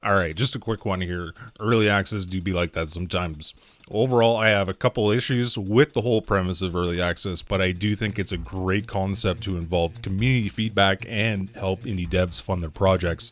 Alright, just a quick one here. Early access do be like that sometimes. Overall, I have a couple issues with the whole premise of early access, but I do think it's a great concept to involve community feedback and help indie devs fund their projects.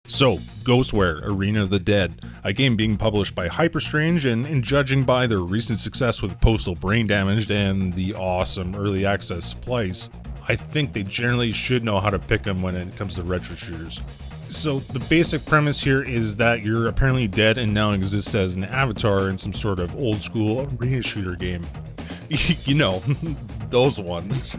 So, GHOSTWARE, Arena of the Dead, a game being published by Hyperstrange, and judging by their recent success with Postal Brain Damaged and the awesome early access Splice, I think they generally should know how to pick them when it comes to retro shooters. So the basic premise here is that you're apparently dead and now exist as an avatar in some sort of old school arena shooter game. You know, those ones.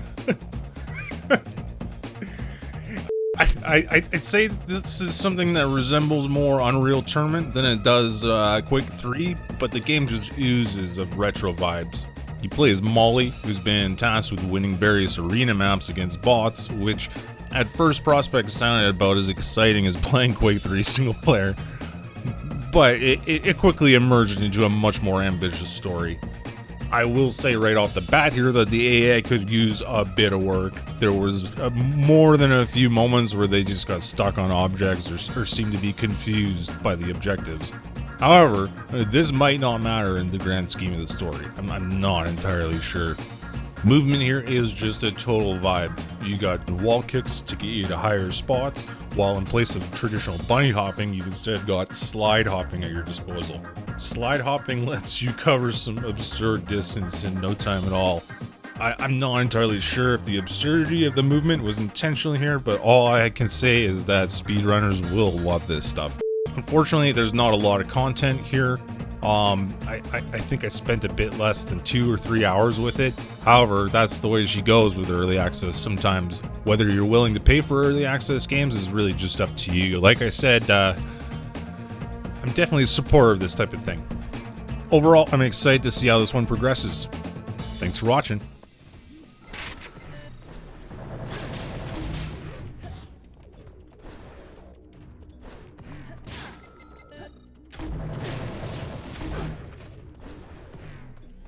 I'd say this is something that resembles more Unreal Tournament than it does Quake 3, but the game just oozes of retro vibes. You play as Molly, who's been tasked with winning various arena maps against bots, which at first prospect sounded about as exciting as playing Quake 3 single player, but it quickly emerged into a much more ambitious story. I will say right off the bat here that the AI could use a bit of work. There was more than a few moments where they just got stuck on objects or seemed to be confused by the objectives. However, this might not matter in the grand scheme of the story. I'm not entirely sure. Movement here is just a total vibe. You got wall kicks to get you to higher spots, while in place of traditional bunny hopping, you've instead got slide hopping at your disposal. Slide hopping lets you cover some absurd distance in no time at all. I'm not entirely sure if the absurdity of the movement was intentional here, but all I can say is that speedrunners will love this stuff. Unfortunately, there's not a lot of content here. I think I spent a bit less than 2 or 3 hours with it. However, that's the way she goes with early access sometimes. Whether you're willing to pay for early access games is really just up to you. Like I said, I'm definitely a supporter of this type of thing. Overall, I'm excited to see how this one progresses. Thanks for watching.